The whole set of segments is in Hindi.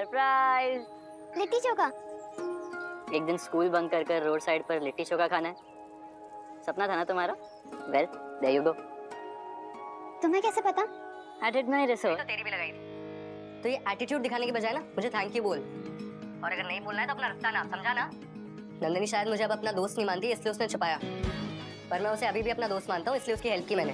सरप्राइज, लिट्टी चोखा। एक दिन स्कूल बंक कर रोड साइड पर लिट्टी चोखा खाना है। सपना था ना तुम्हारा? Well, there you go. तुम्हें कैसे पता? I did my research. तो तेरी भी लगाई थी। तो ये एटीट्यूड दिखाने के बजाय ना मुझे थैंक यू बोल, और अगर नहीं बोलना है तो अपना रास्ता ना, समझा ना? नंदिनी शायद मुझे अब अपना दोस्त नहीं मानती, इसलिए उसने छुपाया, पर मैं उसे अभी भी अपना दोस्त मानता हूँ, इसलिए उसकी हेल्प की मैंने।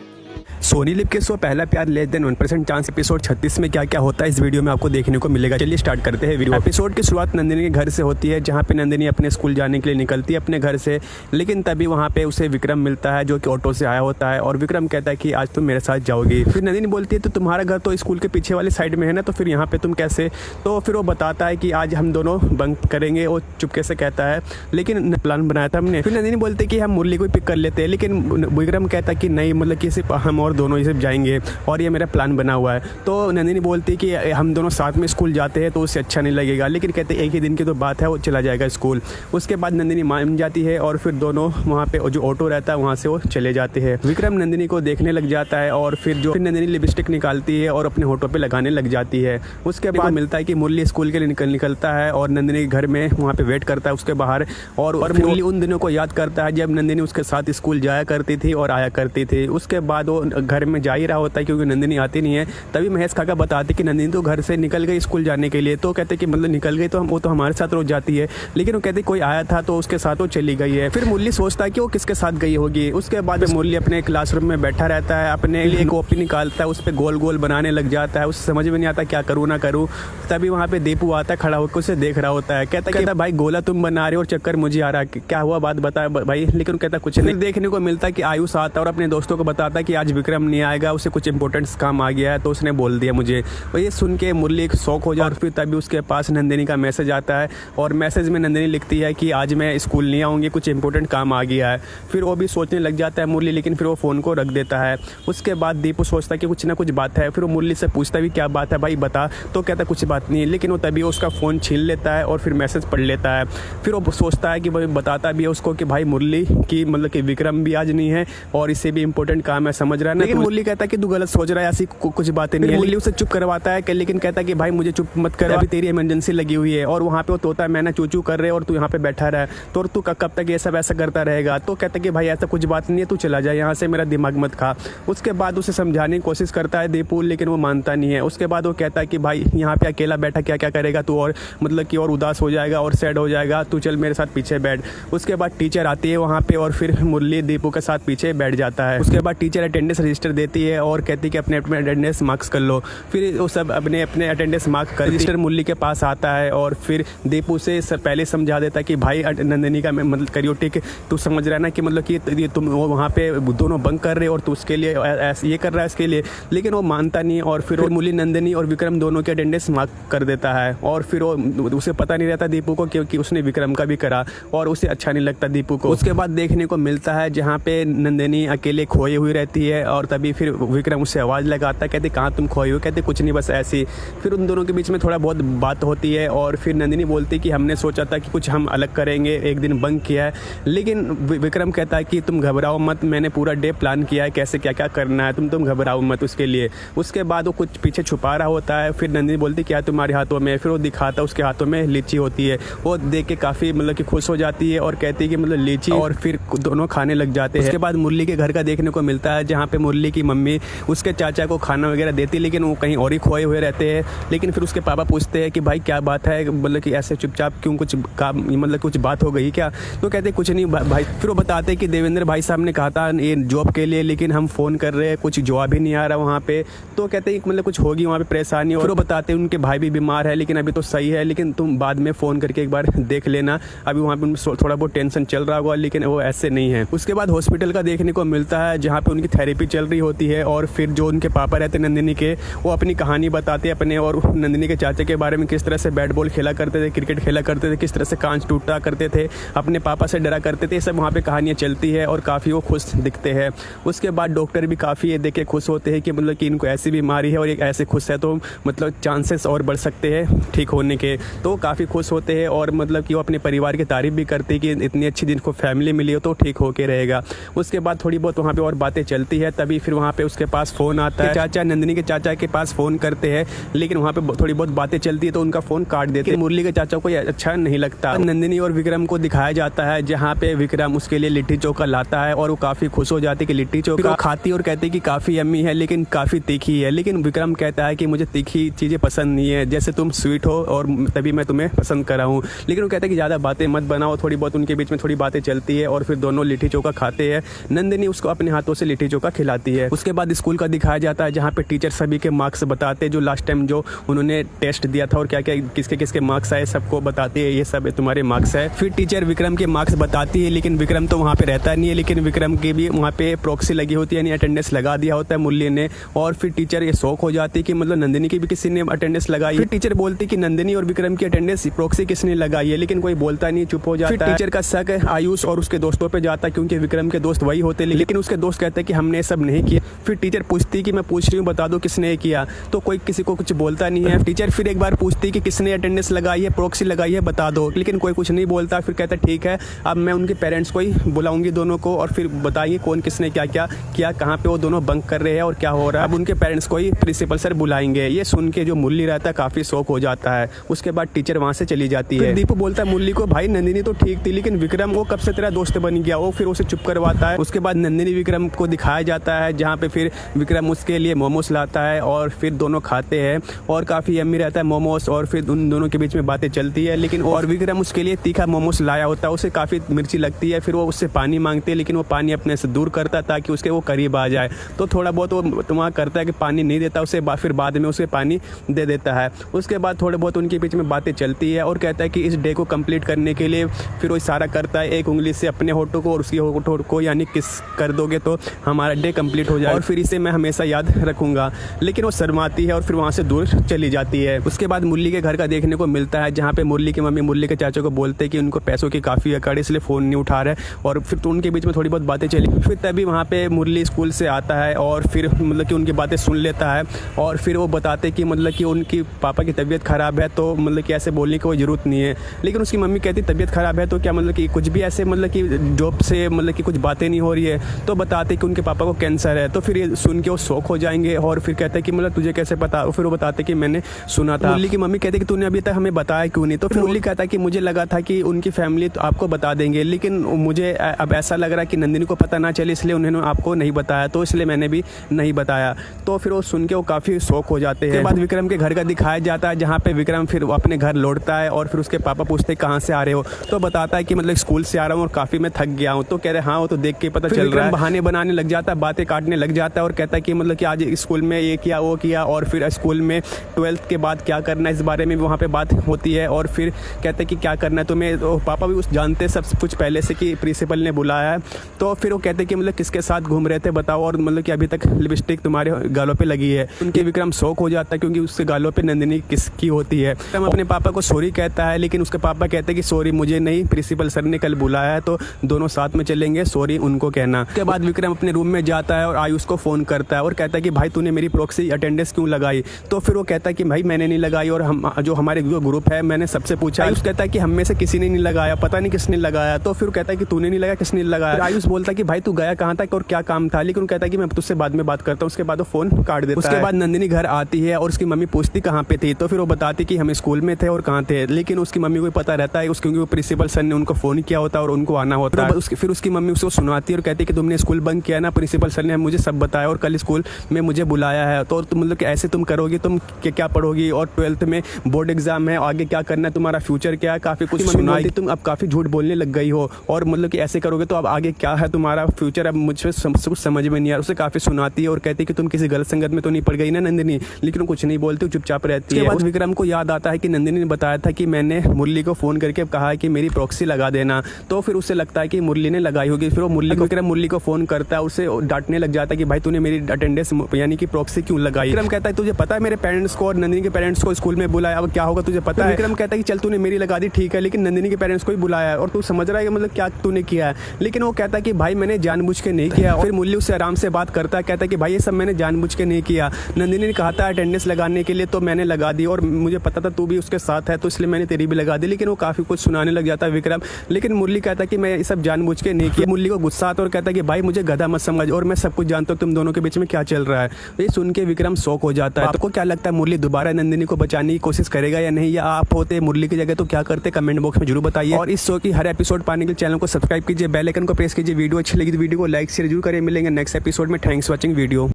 सोनी लिव के शो पहला प्यार लेस देन 1% चांस एपिसोड 36 में क्या क्या होता है इस वीडियो में आपको देखने को मिलेगा। चलिए स्टार्ट करते हैं वीडियो। एपिसोड की शुरुआत नंदिनी के घर से होती है, जहाँ पे नंदिनी अपने स्कूल जाने के लिए निकलती है अपने घर से, लेकिन तभी वहाँ पे उसे विक्रम मिलता है जो कि ऑटो से आया होता है, और विक्रम कहता है कि आज तुम मेरे साथ जाओगी। फिर नंदिनी बोलती है तो तुम्हारा घर तो स्कूल के पीछे वाली साइड में है ना, तो फिर यहाँ पे तुम कैसे? तो फिर वो बताता है कि आज हम दोनों बंक करेंगे, वो चुपके से कहता है, लेकिन प्लान बनाया था हमने। फिर नंदिनी बोलती है कि हम मुरली को पिक कर लेते हैं, लेकिन विक्रम कहता है कि नहीं, मतलब कि सिर्फ हम और दोनों ही सिर्फ जाएंगे और ये मेरा प्लान बना हुआ है। तो नंदिनी बोलती है कि हम दोनों साथ में स्कूल जाते हैं तो उससे अच्छा नहीं लगेगा, लेकिन कहते एक ही दिन की तो बात है, वो चला जाएगा स्कूल। उसके बाद नंदिनी मान जाती है और फिर दोनों वहाँ पे जो ऑटो रहता है वहाँ से वो चले जाते हैं। विक्रम नंदिनी को देखने लग जाता है और फिर नंदिनी लिपस्टिक निकालती है और अपने होठों पे लगाने लग जाती है। उसके बाद मिलता है कि मुरली स्कूल के लिए निकलता है और नंदिनी घर में वहाँ पे वेट करता है उसके बाहर, और मुरली उन दिनों को याद करता है जब नंदिनी उसके साथ स्कूल जाया करती थी और आया करती थी। उसके बाद वो घर में जा ही रहा होता है क्योंकि नंदिनी आती नहीं है। तभी महेश काका बताते कि नंदिनी तो घर से निकल गई स्कूल जाने के लिए। तो कहते कि मतलब निकल गई तो वो तो हमारे साथ रोज जाती है, लेकिन वो कहते कोई आया था तो उसके साथ वो चली गई है। फिर मुरली सोचता है कि वो किसके साथ गई होगी। उसके बाद मुरली अपने क्लासरूम में बैठा रहता है, अपने लिए कॉपी निकालता है, उस पर गोल गोल बनाने लग जाता है। उसे समझ में नहीं आता क्या करूँ ना करूँ। तभी वहाँ पे दीपू आता है, खड़ा होकर उसे देख रहा होता है। कहता भाई गोला तुम बना रहे हो और चक्कर मुझे आ रहा है, क्या हुआ बात बता भाई। लेकिन कहता कुछ नहीं। देखने को मिलता है कि आयुष आता है और अपने दोस्तों को बताता है कि आज विक्रम नहीं आएगा, उसे कुछ इंपॉर्टेंट काम आ गया है, तो उसने बोल दिया मुझे। और ये सुन के मुरली एक शौक हो जाए। और फिर तभी उसके पास नंदिनी का मैसेज आता है और मैसेज में नंदिनी लिखती है कि आज मैं स्कूल नहीं आऊँगी, कुछ इंपॉर्टेंट काम आ गया है। फिर वो भी सोचने लग जाता है मुरली, लेकिन फिर वो फ़ोन को रख देता है। उसके बाद दीपू सोचता है कि कुछ ना कुछ बात है। फिर वो मुरली से पूछता भी क्या बात है भाई बता, तो कहता कुछ बात नहीं है। लेकिन वो तभी उसका फ़ोन छीन लेता है और फिर मैसेज पढ़ लेता है। फिर वो सोचता है कि भाई बताता भी है उसको कि भाई मुरली की मतलब कि विक्रम भी आज नहीं है और इससे भी इंपॉर्टेंट काम है, समझ रहा है ना। लेकिन मुरली कहता है कि तू गलत सोच रहा है, ऐसी कुछ बातें नहीं है। मुरली उसे चुप करवाता है, लेकिन कहता है कि भाई मुझे चुप मत कर, अभी तेरी इमरजेंसी लगी हुई है और वहाँ पे वो तोता मैंने चूचू कर रहे और तू यहाँ पे बैठा रहा तो तू कब तक ये सब ऐसा करता रहेगा। तो कहता है कि भाई ऐसा कुछ बात नहीं है, तू चला जाए यहाँ से, मेरा दिमाग मत खा। उसके बाद उसे समझाने की कोशिश करता है दीपू, लेकिन वो मानता नहीं है। उसके बाद वो कहता है कि भाई यहाँ पे अकेला बैठा क्या क्या करेगा तू, और मतलब कि और उदास हो जाएगा और सैड हो जाएगा, तू चल मेरे साथ पीछे बैठ। उसके बाद टीचर आती है वहाँ पे और फिर मुरली दीपू के साथ पीछे बैठ जाता है। उसके बाद टीचर अटेंडेंस रजिस्टर देती है और कहती है कि अपने अपने अटेंडेंस मार्क्स कर लो। फिर वो सब अपने अपने अटेंडेंस मार्क्स कर रजिस्टर मुरली के पास आता है और फिर दीपू से पहले समझा देता है कि भाई नंदिनी का मतलब करियो टिक, तू समझ रहा है ना कि मतलब कि तुम वहाँ पे दोनों बंक कर रहे हो और तू उसके लिए ये कर रहा है इसके लिए। लेकिन वो मानता नहीं और फिर मुरली नंदिनी और विक्रम दोनों के अटेंडेंस मार्क कर देता है। और फिर वो उसे पता नहीं रहता दीपू को क्योंकि उसने विक्रम का भी करा और उसे अच्छा नहीं लगता दीपू को। उसके बाद देखने को मिलता है जहाँ पे नंदिनी अकेले खोई हुई रहती है और तभी फिर विक्रम उससे आवाज़ लगाता है, कहते कहाँ तुम खोई हो? कहते कुछ नहीं बस ऐसी। फिर उन दोनों के बीच में थोड़ा बहुत बात होती है और फिर नंदिनी बोलती कि हमने सोचा था कि कुछ हम अलग करेंगे, एक दिन बंक किया है। लेकिन विक्रम कहता है कि तुम घबराओ मत, मैंने पूरा डे प्लान किया है कैसे क्या क्या करना है, तुम घबराओ मत उसके लिए। उसके बाद वो कुछ पीछे छुपा रहा होता है। फिर नंदिनी बोलती क्या तुम्हारे हाथों में? फिर वो दिखाता उसके हाथों में लीची होती है। वो देख के काफ़ी मतलब कि खुश हो जाती है और कहती है कि मतलब लीची, और फिर दोनों खाने लग जाते हैं। उसके बाद मुरली के घर का देखने को मिलता है जहाँ पे मुरली की मम्मी उसके चाचा को खाना वगैरह देती है, लेकिन वो कहीं और ही खोए हुए रहते हैं। लेकिन फिर उसके पापा पूछते हैं कि भाई क्या बात है, मतलब कि ऐसे चुपचाप क्यों, कुछ काम मतलब कुछ बात हो गई क्या? तो कहते कुछ नहीं भाई। फिर वो बताते हैं कि देवेंद्र भाई साहब ने कहा था ये जॉब के लिए, लेकिन हम फ़ोन कर रहे हैं, कुछ जवाब ही नहीं आ रहा वहाँ पे। तो कहते हैं मतलब कुछ होगी वहाँ पे परेशानी। और वो बताते हैं उनके भाई भी बीमार है, लेकिन अभी तो सही है, लेकिन तुम बाद में फ़ोन करके एक बार देख लेना, अभी वहाँ पे थोड़ा बहुत टेंशन चल रहा होगा, लेकिन वो ऐसे नहीं है। उसके बाद हॉस्पिटल का देखने को मिलता है जहाँ पे उनकी थेरेपी चल रही होती है और फिर जो उनके पापा रहते हैं नंदिनी के, वो अपनी कहानी बताते अपने और नंदिनी के चाचा के बारे में, किस तरह से बैट बॉल खेला करते थे, क्रिकेट खेला करते थे, किस तरह से कांच टूटा करते थे, अपने पापा से डरा करते थे। सब वहाँ पे कहानियाँ चलती है और काफ़ी वो खुश दिखते हैं। उसके बाद डॉक्टर भी काफ़ी ये देख के खुश होते हैं कि मतलब कि इनको ऐसी बीमारी है और एक ऐसे खुश है तो मतलब चांसेस और बढ़ सकते हैं ठीक होने के। तो काफ़ी खुश होते हैं और मतलब कि वो अपने परिवार की तारीफ भी करते हैं कि इतनी अच्छी जिनको फैमिली मिली हो तो ठीक होके रहे। रहेगा। उसके बाद थोड़ी बहुत वहाँ पे और बातें चलती है, तभी फिर वहाँ पे उसके पास फ़ोन आता है। चाचा नंदिनी के चाचा के पास फ़ोन करते हैं, लेकिन वहाँ पे थोड़ी बहुत बातें चलती है तो उनका फ़ोन काट देते हैं। मुरली के चाचा को ये अच्छा नहीं लगता। नंदिनी और विक्रम को दिखाया जाता है जहाँ पे विक्रम उसके लिए लिट्टी चोखा लाता है और वो काफ़ी खुश हो जाती है कि लिट्टी चोखा खाती और कहती है कि काफ़ी यम्मी है लेकिन काफ़ी तीखी है। लेकिन विक्रम कहता है कि मुझे तीखी चीज़ें पसंद नहीं है, जैसे तुम स्वीट हो और तभी मैं तुम्हें पसंद कर रहा हूँ। लेकिन वो कहता है कि ज़्यादा बातें मत बनाओ। थोड़ी बहुत उनके बीच में थोड़ी बातें चलती है और फिर दोनों लिट्टी चोखा खाते हैं। नंदिनी उसको अपने हाथों से लिट्टी चोखा खिलाती है। उसके बाद स्कूल का दिखाया जाता है जहाँ पे टीचर सभी के मार्क्स बताते हैं, जो लास्ट टाइम जो उन्होंने टेस्ट दिया था और क्या क्या किसके किसके मार्क्स आए सबको बताती है, ये सब तुम्हारे मार्क्स है। फिर टीचर विक्रम के मार्क्स बताती है, लेकिन विक्रम तो वहाँ पे रहता नहीं है। लेकिन विक्रम की भी वहाँ पे प्रॉक्सी लगी होती है, यानी अटेंडेंस लगा दिया होता है मुरली ने। और फिर टीचर ये शौक हो जाती है कि मतलब नंदिनी की भी किसी ने अटेंडेंस लगाई। फिर टीचर बोलती कि नंदिनी और विक्रम की अटेंडेंस प्रॉक्सी किसने लगाई है, लेकिन कोई बोलता नहीं, चुप हो जाता है। टीचर का शक आयुष और उसके दोस्तों पे जाता है क्योंकि विक्रम के दोस्त वही होते, लेकिन उसके दोस्त कहते हैं कि हमने सब नहीं किया। फिर टीचर पूछती कि मैं पूछ रही हूँ बता दो किसने किया, तो कोई किसी को कुछ बोलता नहीं है। टीचर फिर एक बार पूछती कि किसने अटेंडेंस लगाई है, प्रॉक्सी लगाई है, बता दो, लेकिन कोई कुछ नहीं बोलता। फिर कहता ठीक है अब मैं उनके पेरेंट्स को ही बुलाऊंगी दोनों को और फिर बताइए कौन किसने क्या क्या किया, कहाँ पे वो दोनों बंक कर रहे हैं और क्या हो रहा है। अब उनके पेरेंट्स को ही प्रिंसिपल सर बुलाएंगे। ये सुन के जो मुरली रहता है काफ़ी शौक हो जाता है। उसके बाद टीचर वहाँ से चली जाती है। दीपू बोलता है मुरली को, भाई नंदिनी तो ठीक थी लेकिन विक्रम वो कब से तेरा दोस्त बन गया, वो फिर उसे चुप करवाता है। उसके बाद नंदिनी विक्रम को दिखाया जाता है जहाँ पे फिर विक्रम उसके लिए मोमोस लाता है और फिर दोनों खाते हैं और काफ़ी यम्मी रहता है मोमोस। और फिर उन दोनों के बीच में बातें चलती है, लेकिन और विक्रम उसके लिए तीखा मोमोस लाया होता है, उसे काफ़ी मिर्ची लगती है। फिर वो उससे पानी मांगती है, लेकिन वो पानी अपने से दूर करता है ताकि उसके वो करीब आ जाए। तो थोड़ा बहुत वो तुम्हारा करता है कि पानी नहीं देता उसे, फिर बाद में उसे पानी दे देता है। उसके बाद थोड़े बहुत उनके बीच में बातें चलती है और कहता है कि इस डे को कंप्लीट करने के लिए फिर वो इशारा करता है एक उंगली से अपने होठों को और उसकी होठों को, यानी किस कर दोगे तो हमारा डे कंप्लीट हो जाए और फिर इसे मैं हमेशा याद रखूंगा। लेकिन वो शर्माती है और फिर वहाँ से दूर चली जाती है। उसके बाद मुरली के घर का देखने को मिलता है जहाँ पे मुरली की मम्मी मुरली के चाचा को बोलते हैं कि उनको पैसों की काफ़ी अकड़, इसलिए फ़ोन नहीं उठा रहे। और फिर तो उनके बीच में थोड़ी बहुत बातें चली। फिर तभी वहाँ पे मुरली स्कूल से आता है और फिर मतलब कि उनकी बातें सुन लेता है और फिर वो बताते कि मतलब कि उनकी पापा की तबीयत ख़राब है, तो मतलब कि ऐसे बोलने की कोई ज़रूरत नहीं है। लेकिन उसकी मम्मी कहती तबीयत ख़राब है तो क्या मतलब कि कुछ भी ऐसे मतलब कि जॉब से मतलब कि कुछ बातें नहीं हो रही है, तो बताते कि उनके पापा को कैंसर है। तो फिर ये सुन के वो शौक हो जाएंगे और फिर कहते हैं कि मतलब तुझे कैसे पता, और फिर वो बताते कि मैंने सुना था। मुरली की मम्मी कहती कि तूने अभी तक हमें बताया क्यों नहीं। तो फिर मुरली कहता कि मुझे लगा था कि उनकी फैमिली तो आपको बता देंगे, लेकिन मुझे अब ऐसा लग रहा है कि नंदिनी को पता ना चले, इसलिए उन्होंने आपको नहीं बताया, तो इसलिए मैंने भी नहीं बताया। तो फिर वो सुन के वो काफ़ी शौक हो जाते हैं। उसके बाद विक्रम के घर का दिखाया जाता है जहाँ पे विक्रम फिर अपने घर लौटता है और फिर उसके पापा पूछते कहाँ से आ रहे हो, तो बताता है कि मतलब स्कूल से आ रहा हूँ और काफ़ी मैं थक गया हूँ। तो कह रहे हाँ वो तो देख के पता चल रहा है। बहाने बनाने लग जाता है, बातें काटने लग जाता है और कहता है कि मतलब कि आज स्कूल में ये किया वो किया और फिर स्कूल में 12th के बाद क्या करना है इस बारे में वहाँ पे बात होती है। और फिर कहते हैं कि क्या करना है तुम्हें, तो पापा भी उस जानते सब कुछ पहले से कि प्रिंसिपल ने बुलाया है। तो फिर वो कहते हैं कि मतलब किसके साथ घूम रहे थे बताओ, और मतलब कि अभी तक लिपस्टिक तुम्हारे गालों पे लगी है। उनके विक्रम शौक हो जाता है क्योंकि उसके गालों पे नंदिनी किसकी होती है। विक्रम अपने पापा को सॉरी कहता है, लेकिन उसके पापा कहते हैं कि सॉरी मुझे नहीं, प्रिंसिपल सर ने कल बुलाया है तो दोनों साथ में चलेंगे, सॉरी उनको कहना। उसके बाद विक्रम अपने रूम में जाता है और आयुष को फ़ोन करता है और कहता है कि भाई तूने मेरी प्रॉक्सी अटेंडेंस क्यों लगाई। तो फिर वो कहता है कि भाई मैंने नहीं लगाई और हम जो हमारे ग्रुप है मैंने सबसे पूछा। आयुष कहता है कि हम में से किसी ने नहीं लगाया, पता नहीं किसने लगाया। तो फिर कहता है कि तूने नहीं लगाया, किसने लगाया। आयुष बोलता है कि भाई तू गया कहाँ था और क्या काम था, लेकिन कहता है कि मैं तुझसे बाद में बात करता हूँ। उसके बाद वो फ़ोन काट देता है। उसके बाद नंदिनी घर आती है और उसकी मम्मी पूछती कहाँ पे थी, तो फिर वो बताती कि हम स्कूल में थे और कहाँ थे, लेकिन उसकी मम्मी को पता रहता है क्योंकि वो प्रिंसिपल सर ने उनको फ़ोन किया होता है और उनको आना होता है। फिर उसकी मम्मी उसको सुनाती है और कहती है कि तुमने स्कूल बंक किया ना, प्रिंसिपल सर ने मुझे सब बताया और कल स्कूल में मुझे बुलाया है, तो तुम मतलब कि ऐसे तुम करोगी, तुम क्या पढ़ोगी और 12th में बोर्ड एग्जाम है, आगे क्या करना है, तुम्हारा फ्यूचर क्या है, काफ़ी कुछ सुनाई। तुम अब काफ़ी झूठ बोलने लग गई हो और मतलब कि ऐसे करोगे तो अब आगे क्या है तुम्हारा फ्यूचर, अब मुझे कुछ समझ में नहीं आ रहा। उसे काफ़ी सुनाती है और कहती है कि तुम किसी गलत संगत में तो नहीं पड़ गई ना नंदिनी, लेकिन कुछ नहीं बोलती, चुपचाप रहती है। बाद विक्रम को याद आता है कि नंदिनी ने बताया था कि मैंने मुरली को फ़ोन करके कहा है कि मेरी प्रॉक्सी लगा देना, तो फिर उसे लगता है कि मुरली ने लगाई होगी। फिर वो विक्रम मुरली को फ़ोन करता है, उसे डांटने लग जाता है कि भाई तूने मेरी अटेंडेंस यानी कि प्रॉक्सी क्यों लगाई। विक्रम कहता है तुझे पता है मेरे पेरेंट्स को और नंदिनी के पेरेंट्स को स्कूल में बुलाया, अब क्या होगा तुझे पता है। विक्रम कहता है कि चल तूने मेरी लगा दी ठीक है, लेकिन नंदिनी के पेरेंट्स को ही बुलाया और तू समझ रहा है कि मतलब क्या तूने किया है। लेकिन वो कहता है कि भाई मैंने जानबूझ के नहीं किया। फिर मुरली उससे आराम से बात करता है, कहता है कि भाई ये सब मैंने जानबूझ के नहीं किया, नंदिनी ने कहा था अटेंडेंस लगाने के लिए तो मैंने लगा दी और मुझे पता था तू भी उसके साथ है तो इसलिए मैंने तेरी भी लगा दी। लेकिन वो काफ़ी कुछ सुनाने लग जाता है विक्रम, लेकिन मुरली कहता है कि मैं ये सब जानबूझ के नहीं किया। मुरली को गुस्सा आता और कहता है कि भाई मुझे गधा मत समझ और मैं सब कुछ जानता हूँ तुम दोनों के बीच में क्या चल रहा है। तो ये सुन के विक्रम शॉक हो जाता है। आपको क्या लगता है मुरली दोबारा नंदिनी को बचाने की कोशिश करेगा या नहीं, या आप होते मुरली की जगह तो क्या करते, कमेंट बॉक्स में जरूर बताइए। और इस शो की हर एपिसोड पाने के लिए चैनल को सब्सक्राइब कीजिए, बेल आइकन को प्रेस कीजिए। वीडियो अच्छी लगी तो वीडियो को लाइक शेयर जरूर करें। मिलेंगे नेक्स्ट एपिसोड में। Thanks watching video.